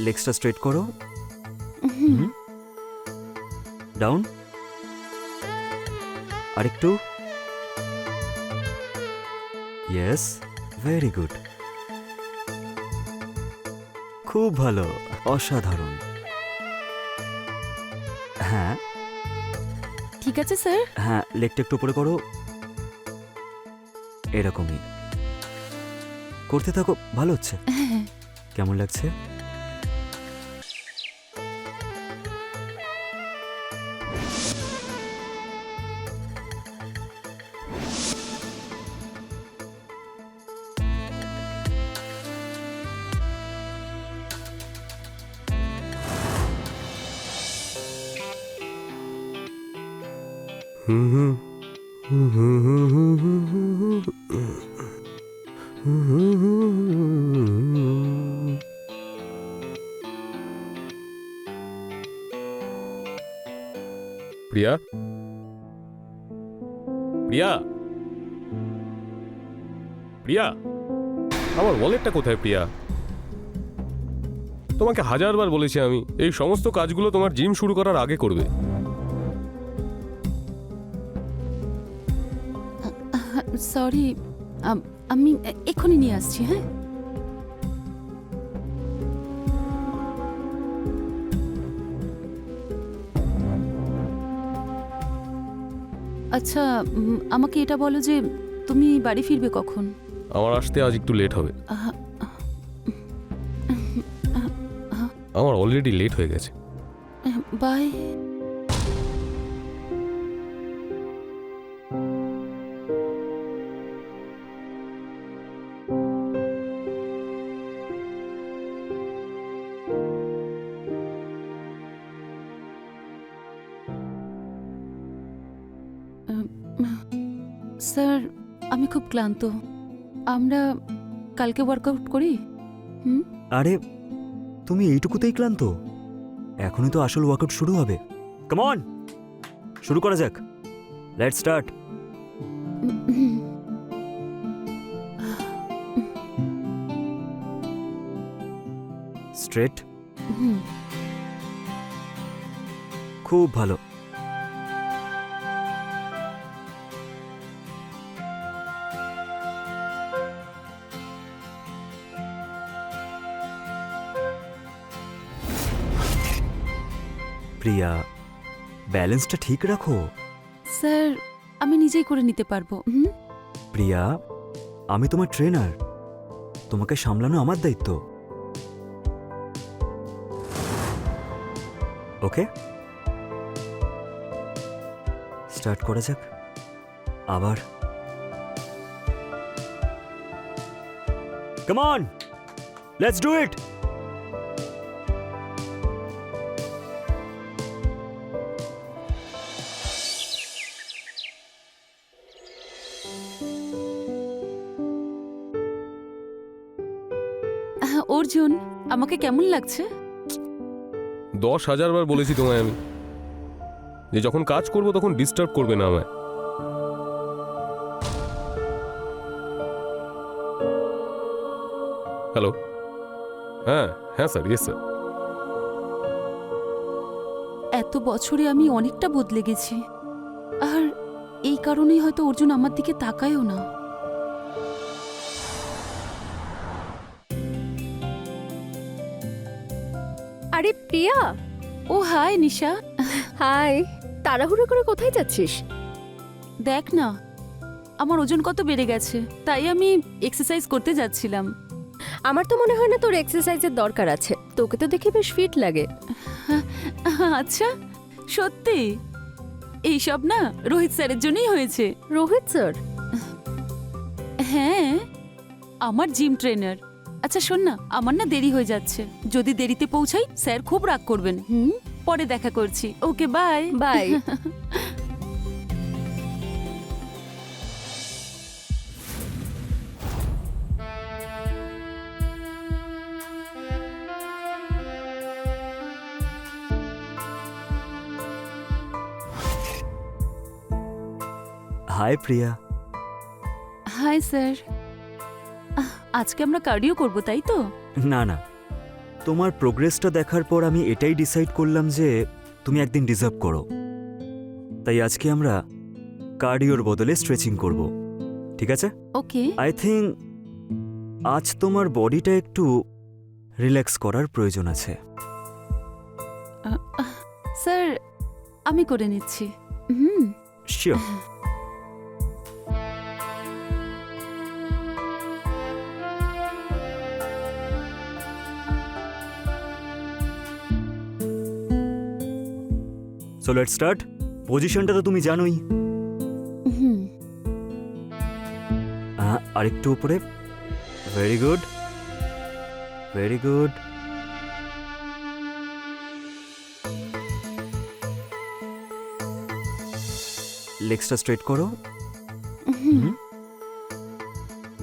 লেগসটা straight করো, down, আরেকটু, yes, very good, খুব ভালো, অসাধারণ। হ্যাঁ ঠিক আছে স্যার। হ্যাঁ, লেগটা একটু উপরে করো, এরকমই করতে থাকো, ভালো হচ্ছে। কেমন লাগছে? প্রিয়া, প্রিয়া, প্রিয়া, আমার ওয়ালেটটা কোথায় প্রিয়া? তোমাকে হাজারবার বলেছি আমি এই সমস্ত কাজগুলো তোমার জিম শুরু করার আগে করবে। সরি, আমি এক্ষুনি নিয়ে আসছি। হ্যাঁ, আচ্ছা, আমাকে এটা বলো যে তুমি বাড়ি ফিরবে কখন? আমার আসতে আজ একটু লেট হবে, আহ, আমার অলরেডি লেট হয়ে গেছে। বাই। স্যার, আমি খুব ক্লান্ত। আমরা কালকে ওয়ার্কআউট করি। আরে তুমি এইটুকুতেই ক্লান্ত? এখনই তো আসল ওয়ার্কআউট শুরু হবে। কাম অন, শুরু করা যাক, লেটস স্টার্ট। স্ট্রেট, খুব ভালো। প্রিয়া, ব্যালেন্সটা ঠিক রাখো। স্যার, আমি নিজেই করে নিতে পারবো। প্রিয়া, আমি তোমার ট্রেনার, তোমাকে সামলানো আমার দায়িত্ব। ওকে, স্টার্ট করা যাক। আবার come on, let's do it. Arjun, আমাকে কেমন লাগছে? 10,000 বার বলেছি তোমায় আমি যে যখন কাজ করব তখন ডিস্টার্ব করবে না আমায়। হ্যালো, হ্যাঁ হ্যাঁ স্যার, ইয়েস স্যার। এত বছরে আমি অনেকটা বদলে গেছি, আর এই কারণেই হয়তো অর্জুন আমার দিকে তাকায়ও না। আরে প্রিয়া। ও হাই নিশা। হাই, তাড়াহুড়ো করে কোথায় যাচ্ছিস? দেখ না, আমার ওজন কত বেড়ে গেছে, তাই আমি এক্সারসাইজ করতে যাচ্ছিলাম। আমার তো মনে হয় না তোর এক্সারসাইজের দরকার আছে, তোকে তো দেখে বেশ ফিট লাগে। আচ্ছা, সত্যি? এইসব না রোহিত স্যারের জন্যই হয়েছে। রোহিত স্যার? হ্যাঁ, আমার জিম ট্রেনার। আচ্ছা শোন না, আমার না দেরি হয়ে যাচ্ছে, যদি দেরিতে পৌঁছাই স্যার খুব রাগ করবেন। পরে দেখা করছি। Okay, bye bye. Hi Priya. Hi sir. আজকে আমরা কার্ডিও করব, তাই তো? না না, তোমার প্রোগ্রেসটা দেখার পর আমি এটাই ডিসাইড করলাম যে তুমি একদিন ডিজার্ভ করো। তাই আজকে আমরা কার্ডিওর বদলে স্ট্রেচিং করব, ঠিক আছে? ওকে। আই থিঙ্ক আজ তোমার বডিটা একটু রিল্যাক্স করার প্রয়োজন আছে। স্যার আমি করে নিচ্ছি। Hmm. Sure. So let's start. পজিশনটা তো তুমি জানোই। হুম। আরেকটু উপরে। Very good, very good. লেগসটা স্ট্রেট করো। হুম।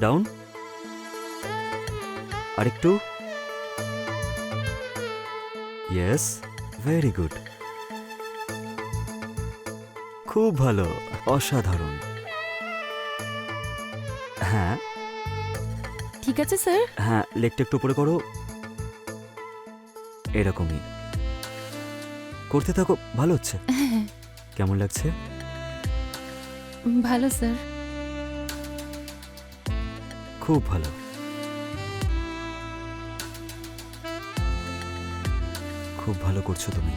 ডাউন। আরেকটু। Yes, very good. খুব ভালো, অসাধারণ। হ্যাঁ ঠিক আছে স্যার। হ্যাঁ, লেগটা একটু উপরে করো। এরকমই করতে থাকো, ভালো হচ্ছে। হ্যাঁ, কেমন লাগছে? ভালো স্যার। খুব ভালো। খুব ভালো করছো তুমি।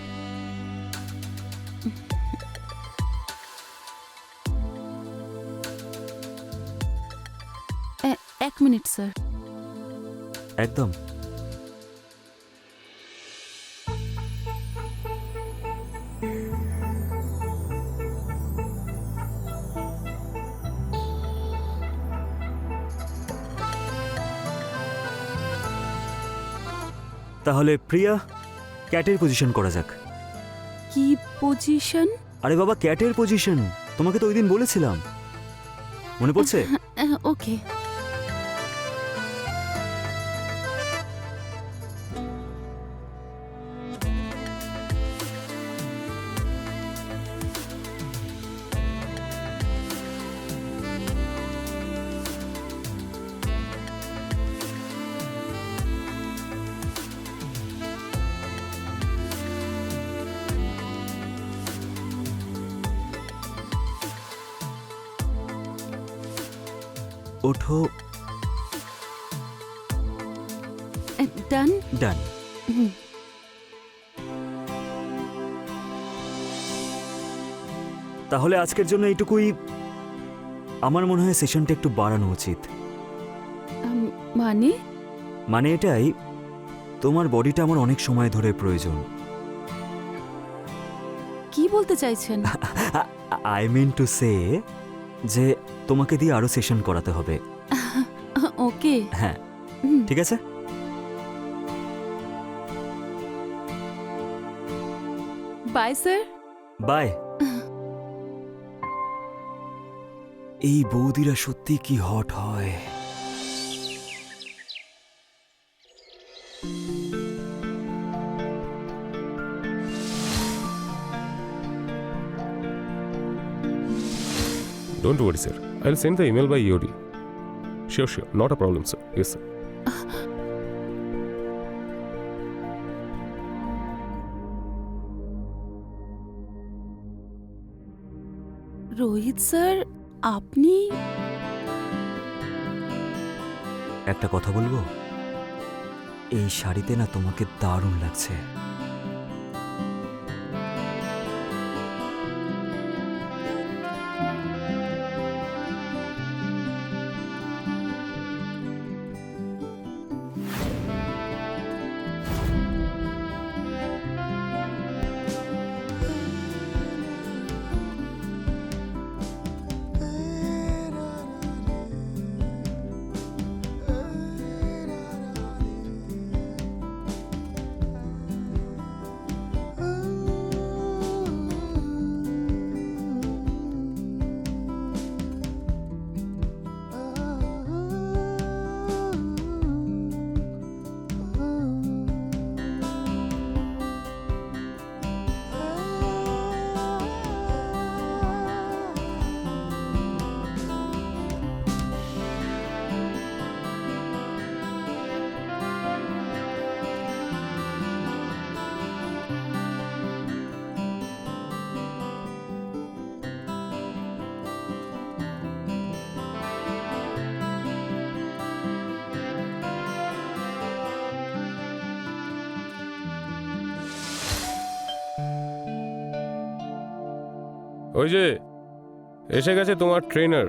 এক মিনিট স্যার। একদম। তাহলে প্রিয়া, ক্যাটের পজিশন করা যাক। কি পজিশন? আরে বাবা, ক্যাটের পজিশন তোমাকে তো ওই দিন বলেছিলাম, মনে পড়ছে? ওকে। ওঠো। ডান। ডান। হুম। তাহলে আজকের জন্য এইটুকুই। আমার মনে হয় সেশনটা একটু বাড়ানো উচিত। মানে? মানে এটাই, তোমার বডিটা আমার অনেক সময় ধরে প্রয়োজন। কি বলতে চাইছেন? আই মিন টু সে যে তোমাকে দিয়ে আরো সেশন করাতে হবে। ওকে। হ্যাঁ, হুম। ঠিক আছে। Bye sir. বাই। এই বৌদিরা সত্যি কি হট হয়। Don't worry, sir. I'll send the email by EOD. Sure, sure. Not a problem, sir. Yes, sir. Rohit sir, আপনি? একটা কথা বলবো, এই শাড়িতে না তোমাকে দারুণ লাগছে। ওই যে এসে গেছে তোমার ট্রেনার।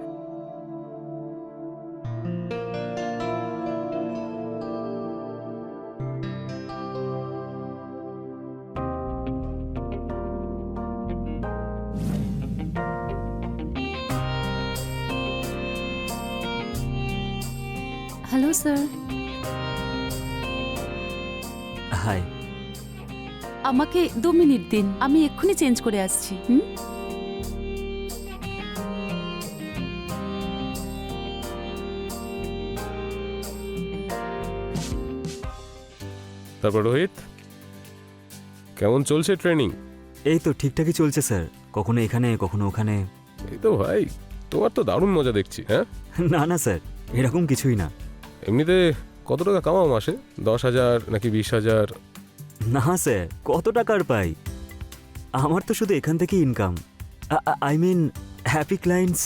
Hello sir. হাই। আমাকে 2 মিনিট দিন, আমি এক্ষুনি চেঞ্জ করে আসছি। হুম। তারপর রোহিত, কেমন চলছে ট্রেনিং? এই তো ঠিকঠাকই চলছে স্যার, কখনো এখানে কখনো ওখানে। এই তো ভাই, তোমার তো দারুণ মজা দেখছি। হ্যাঁ, না না স্যার, এরকম কিছুই না। এমনিতে কত টাকা কামাও মাসে? 10,000 নাকি 20,000? না স্যার, কত টাকার পাই? আমার তো শুধু এখান থেকেই income. I mean happy clients.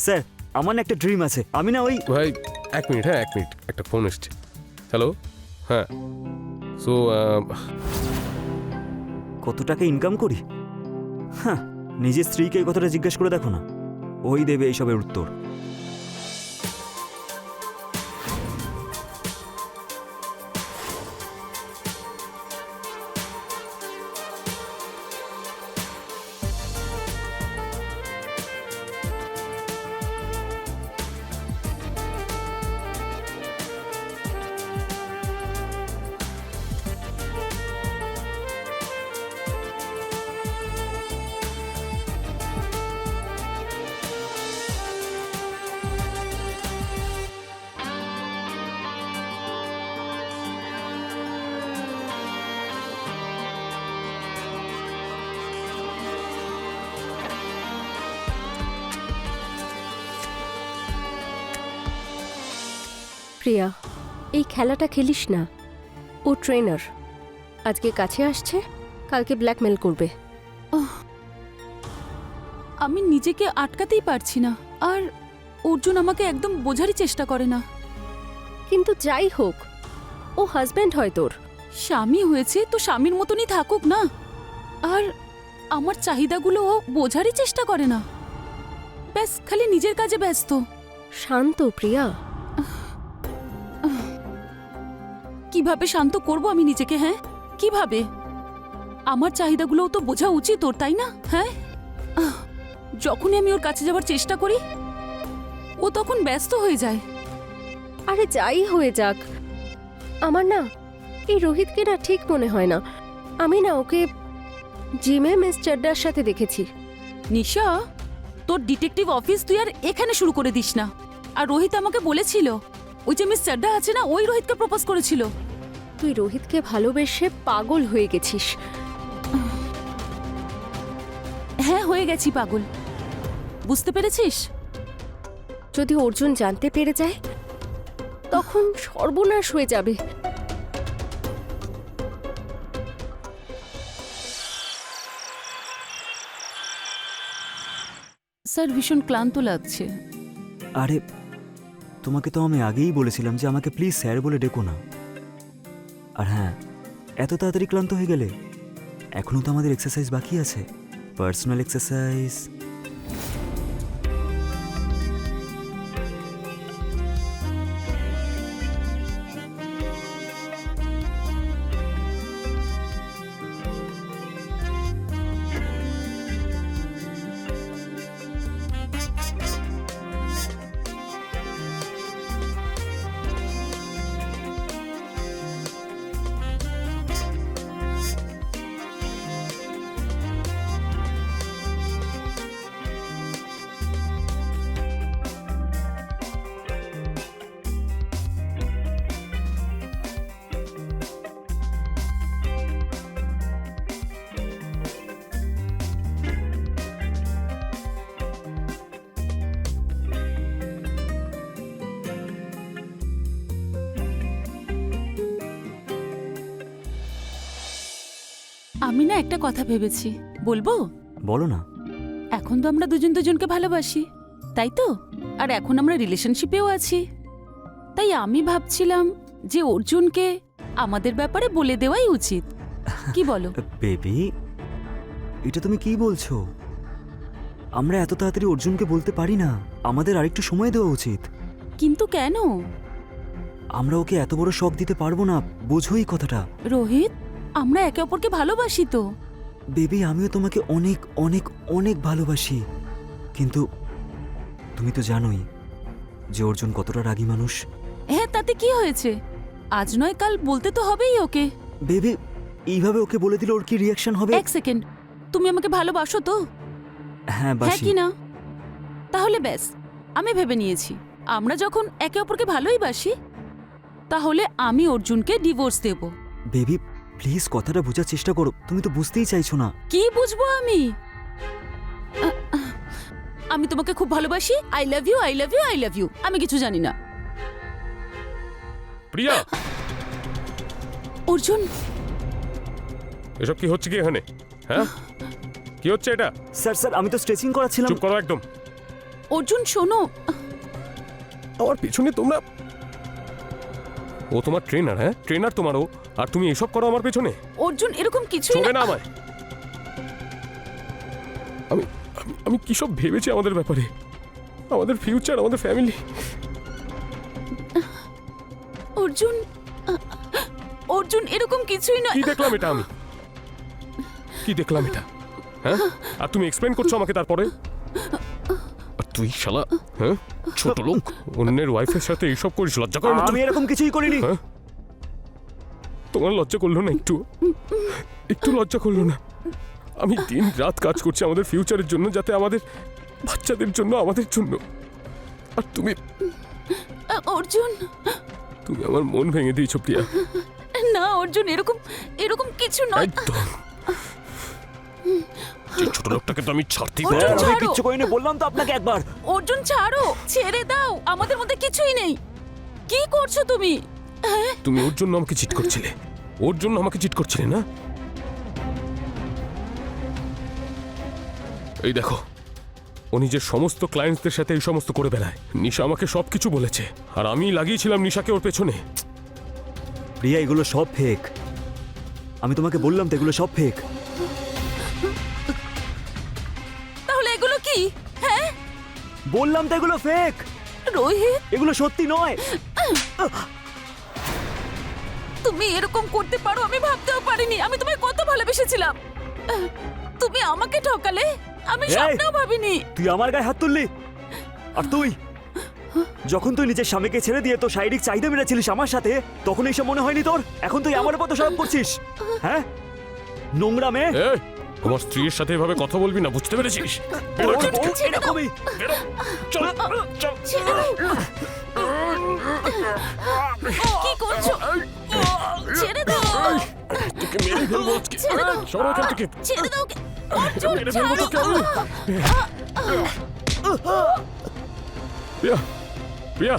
Sir, আমার না একটা ড্রিম আছে, আমি না ওই ভাই 1 মিনিট, হ্যাঁ 1 মিনিট, একটা ফোন এসছে। হ্যালো, হ্যাঁ। সো কত টাকা ইনকাম করি? হ্যাঁ, নিজের স্ত্রীকে এই কথাটা জিজ্ঞেস করে দেখো না, ওই দেবে এইসবের উত্তর। প্রিয়া, এই খেলাটা খেলিস না। ও ট্রেনার, আজকে কাছে আসছে, কালকে ব্ল্যাকমেল করবে। আমি নিজেকে আটকাতেই পারছি না, আর অর্জুন আমাকে একদম বোঝারই চেষ্টা করে না। কিন্তু যাই হোক, ও হাজব্যান্ড হয় তোর। স্বামী হয়েছে তো স্বামীর মতনই থাকুক না। আর আমার চাহিদাগুলো ও বোঝারই চেষ্টা করে না, ব্যাস খালি নিজের কাজে ব্যস্ত। শান্ত প্রিয়া। কিভাবে শান্ত করব আমি নিজেকে? হ্যাঁ, কিভাবে? আমার চাহিদাগুলোও তো বোঝা উচিত ওর, তাই না? হ্যাঁ, যখনই আমি ওর কাছে যাওয়ার চেষ্টা করি ও তখন ব্যস্ত হয়ে যায়। আরে যাই হয়ে যাক, আমার না এই রোহিতকে না ঠিক মনে হয় না। আমি না ওকে জিমে মিস চাড্ডার সাথে দেখেছি। নিশা, তোর ডিটেকটিভ অফিস তুই আর এখানে শুরু করে দিস না। আর রোহিত আমাকে বলেছিল ওই যে মিস চাড্ডা আছে না, ওই রোহিতকে প্রপোজ করেছিল। তুই রোহিতকে ভালোবেসে পাগল হয়ে গেছিস। হ্যাঁ, হয়ে গেছি পাগল, বুঝতে পেরেছিস? যদি অর্জুন জানতে পেরে যায় তখন সর্বনাশ হয়ে যাবে। স্যার, ভীষণ ক্লান্ত লাগছে। আরে তোমাকে তো আমি আগেই বলেছিলাম যে আমাকে প্লিজ স্যার বলে ডেকো না। আর হ্যাঁ, এত তাড়াতাড়ি ক্লান্ত হয়ে গেলে? এখনো তো আমাদের এক্সারসাইজ বাকি আছে, পার্সোনাল এক্সারসাইজ। আমি না একটা কথা ভেবেছি, বলবো? বলো না। এখন তো আমরা দুজন দুজনকে ভালোবাসি, তাই তো? আর এখন আমরা রিলেশনশিপেও আছি। তাই আমি ভাবছিলাম যে অর্জুনকে আমাদের ব্যাপারে বলে দেওয়াই উচিত। কি বলো? বেবি, এটা তুমি কি বলছো? আমরা এত তাড়াতাড়ি অর্জুনকে বলতে পারি না, আমাদের আরেকটু সময় দেওয়া উচিত। কিন্তু কেন? আমরা ওকে এত বড় শক দিতে পারবো না, বোঝোই কথাটা। রোহিত, আমরা একে অপরকে ভালোবাসি তো। বেবি, আমিও তোমাকে অনেক অনেক অনেক ভালোবাসি, কিন্তু তুমি তো জানোই যে অর্জুন কতটা রাগী মানুষ। হ্যাঁ, তাতে কি হয়েছে? আজ নয় কাল বলতে তো হবেই ওকে। বেবি, এইভাবে ওকে বলে দিলে ওর কি রিয়াকশন হবে? এক সেকেন্ড, তুমি আমাকে ভালোবাসো তো? হ্যাঁ, হ্যাঁ বাসি। কি না? তাহলে ব্যাস, আমি ভেবে নিয়েছি আমরা যখন একে অপরকে ভালোই বাসি, তাহলে আমি অর্জুনকে ডিভোর্স দেব। বেবি প্লিজ কথাটা বোঝার চেষ্টা করো, তুমি তো বুঝতেই চাইছো না। কি বুঝবো আমি? আমি তোমাকে খুব ভালোবাসি। I love you, I love you, I love you. আমি কিছু জানি না। প্রিয়া, অর্জুন, এসব কি হচ্ছে কি এখানে? হ্যাঁ, কি হচ্ছে এটা? স্যার স্যার, আমি তো স্ট্রেচিং করাচ্ছিলাম। চুপ করো একদম। অর্জুন শোনো। আমার পিছনে তোমরা, ও তোমার ট্রেনার? হ্যাঁ, ট্রেনার তোমারও, আর তুমি এসব করো আমার পেছনে? অর্জুন, এরকম কিছুই চলে না। না আমায়। আমি আমি আমি কি সব ভেবেছি আমাদের ব্যাপারে, আমাদের ফিউচার, আমাদের ফ্যামিলি। অর্জুন, অর্জুন, এরকম কিছুই না। কি দেখলাম এটা আমি? কি দেখলাম এটা? হ্যাঁ, আর তুমি এক্সপ্লেন করছো আমাকে তারপরে? আর তুই শালা, হ্যাঁ, ছোট লোক, অন্যের ওয়াইফের সাথে এইসব করিস, লজ্জা করে না? আমি এরকম কিছুই করিনি। হ্যাঁ, তোমার লজ্জা করলো না একটু? একটু লজ্জা করলো না? আমি দিন রাত কাজ করছি আমাদের ফিউচারের জন্য, যাতে আমাদের বাচ্চাদের জন্য, আমাদের জন্য, আর তুমি অর্জুন, তুমি আমার মন ভেঙে দিয়েছো প্রিয়া। না অর্জুন, এরকম এরকম কিছু নয়। একদম। যে ছোট লোকটাকে তো আমি ছাড়তেই অর্জুন, পারবো না। আমি ছাড়ো। কিচ্ছু করিনি, বললাম তো আপনাকে একবার। অর্জুন ছাড়ো, ছেড়ে দাও, আমাদের মধ্যে কিছুই নেই। কি করছো তুমি? হ্যাঁ, তুমি ওর জন্য আমাকে চিট করছিলে, ওর জন্য আমাকে চিট করছিলে না? এই দেখো, ও নিজের সমস্ত ক্লায়েন্টসদের সাথে এই সমস্ত করে বেড়ায়। নিশা আমাকে সবকিছু বলেছে, আর আমি লাগিয়েছিলাম নিশাকে ওর পেছনে। প্রিয়া, এগুলো সব ফেক। আমি তোমাকে বললাম তো এগুলো সব ফেক। তাহলে এগুলো কি? হ্যাঁ, বললাম তো এগুলো ফেক, রোহিত, এগুলো সত্যি নয়। তুমি এরকম করতে পারো আমি ভাবতেও পারিনি। আমি তোমায় কত ভালোবেসেছিলাম, তুমি আমাকে ঠকালে। আমি এই! স্বপ্নেও ভাবিনি। তুই আমার গায়ে হাত তুললি, আর তুই যখন তুই নিজের স্বামীকে ছেড়ে দিয়ে তো শারীরিক চাহিদা মেরেছিলিস আমার সাথে, তখন এইসব মনে হয়নি তোর? এখন তুই আমার উপর দোষারোপ করছিস। হ্যাঁ, নোংরা মেয়ে। এই, আমার স্ত্রীর সাথে এভাবে কথা বলবি না, বুঝতে পেরেছিস? বেরো এখান থেকে। ও এরকমই। বেরো। চল, চল। ছেড়ে দাও। কি করছো? ছেড়ে দাও। তোকে মেরে ফেলবো আজকে। ছেড়ে দাও। সরো এখান থেকে। ছেড়ে দাও। অর্জুন, মেরে ফেলবো তোকে ছাড়ো। আমি। প্রিয়া, প্রিয়া,